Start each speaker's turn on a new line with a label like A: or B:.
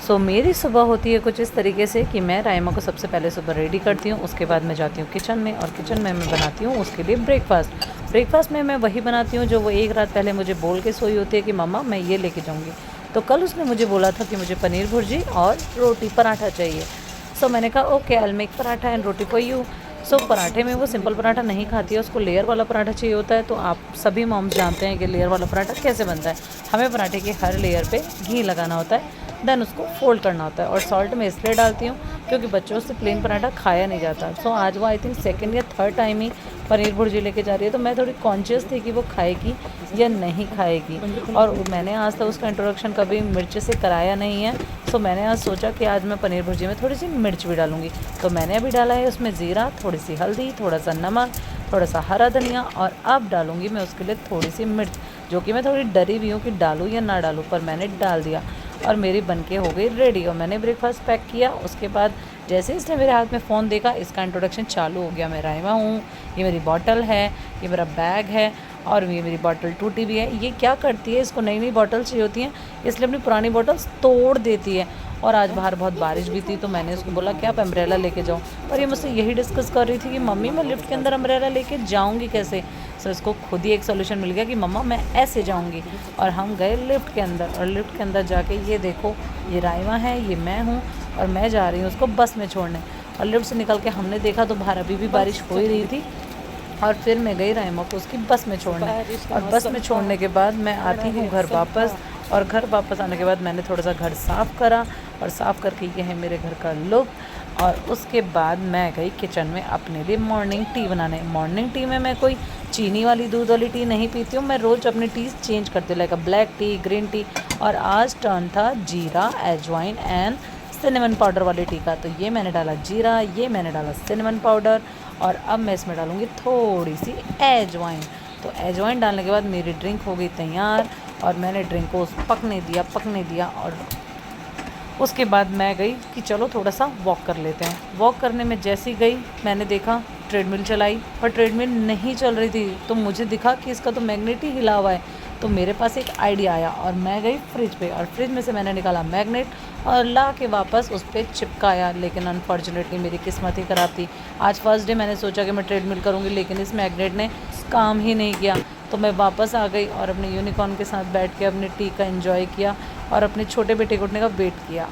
A: सो मेरी सुबह होती है कुछ इस तरीके से कि मैं राइमा को सबसे पहले सुबह रेडी करती हूँ, उसके बाद मैं जाती हूँ किचन में और किचन में मैं बनाती हूँ उसके लिए ब्रेकफास्ट में मैं वही बनाती हूँ जो वो एक रात पहले मुझे बोल के सोई होती है कि मम्मा मैं ये लेके जाऊँगी। तो कल उसने मुझे बोला था कि मुझे पनीर भुर्जी और रोटी पराठा चाहिए। सो मैंने कहा okay, I will make paratha and roti for you. So पराठे में वो सिंपल पराठा नहीं खाती है, उसको लेयर वाला पराठा चाहिए होता है। तो आप सभी मॉम्स जानते हैं कि लेयर वाला पराठा कैसे बनता है। हमें पराठे के हर लेयर पे घी लगाना होता है, देन उसको फोल्ड करना होता है। और सॉल्ट मैं इसलिए डालती हूँ क्योंकि बच्चों से प्लेन पराठा खाया नहीं जाता। सो आज वो आई थिंक सेकंड या थर्ड टाइम ही पनीर भुर्जी लेके जा रही है, तो मैं थोड़ी कॉन्शियस थी कि वो खाएगी या नहीं खाएगी। और मैंने आज तक उसका इंट्रोडक्शन कभी मिर्च से कराया नहीं है। सो मैंने आज सोचा कि आज मैं पनीर भुर्जी में थोड़ी सी मिर्च भी डालूंगी। तो मैंने अभी डाला है उसमें ज़ीरा, थोड़ी सी हल्दी, थोड़ा सा नमक, थोड़ा सा हरा धनिया, और अब डालूंगी मैं उसके लिए थोड़ी सी मिर्च, जो कि मैं थोड़ी डरी भी हूँ कि डालूँ या ना डालूँ, पर मैंने डाल दिया और मेरी बनके हो गई रेडी। और मैंने ब्रेकफास्ट पैक किया। उसके बाद जैसे इसने मेरे हाथ में फ़ोन देखा, इसका इंट्रोडक्शन चालू हो गया। मैं राइमा हूँ, ये मेरी बॉटल है, ये मेरा बैग है, और ये मेरी बॉटल टूटी भी है। ये क्या करती है, इसको नई नई बॉटल चाहिए होती हैं, इसलिए अपनी पुरानी बॉटल्स तोड़ देती है। और आज बाहर बहुत बारिश भी थी, तो मैंने उसको बोला कि आप अम्ब्रेला लेके जाओ, पर ये मुझसे यही डिस्कस कर रही थी कि मम्मी मैं लिफ्ट के अंदर अम्ब्रेला लेके जाऊँगी कैसे। सो इसको खुद ही एक सोल्यूशन मिल गया कि मम्मा मैं ऐसे जाऊँगी। और हम गए लिफ्ट के अंदर, और लिफ्ट के अंदर जाके ये देखो, ये राइमा है, ये मैं हूँ, और मैं जा रही हूँ उसको बस में छोड़ने। और लिफ्ट से निकल के हमने देखा तो बाहर अभी भी बारिश हो ही रही थी। और फिर मैं गई राइमा को उसकी बस में छोड़ने, और बस में छोड़ने के बाद मैं आती हूँ घर वापस। और घर वापस आने के बाद मैंने थोड़ा सा घर साफ़ करा, और साफ़ करके ये है मेरे घर का लुक। और उसके बाद मैं गई किचन में अपने लिए मॉर्निंग टी बनाने। मॉर्निंग टी में मैं कोई चीनी वाली दूध वाली टी नहीं पीती हूँ, मैं रोज़ अपनी टी चेंज करती हूँ, like black T, green tea. और आज टर्न था जीरा, एजवाइन एंड सिनेमन पाउडर वाली टी का। तो ये मैंने डाला जीरा, ये मैंने डाला सिनेमन पाउडर, और अब मैं इसमें डालूँगी थोड़ी सी एजवाइन। तो एजवाइन डालने के बाद मेरी ड्रिंक हो गई तैयार, और मैंने ड्रिंक को पकने दिया। और उसके बाद मैं गई कि चलो थोड़ा सा वॉक कर लेते हैं। वॉक करने में जैसी गई, मैंने देखा ट्रेडमिल चलाई, पर ट्रेडमिल नहीं चल रही थी। तो मुझे दिखा कि इसका तो मैग्नेट ही हिला हुआ है। तो मेरे पास एक आइडिया आया, और मैं गई फ्रिज पे, और फ्रिज में से मैंने निकाला मैग्नेट और ला के वापस उस पर चिपकाया। लेकिन अनफॉर्चुनेटली मेरी किस्मत ही ख़राब थी। आज फर्स्ट डे मैंने सोचा कि मैं ट्रेडमिल करूँगी, लेकिन इस मैग्नेट ने काम ही नहीं किया। तो मैं वापस आ गई और अपने यूनिकॉर्न के साथ बैठ के अपनी टी का एंजॉय किया, और अपने छोटे बेटे को उठने का वेट किया।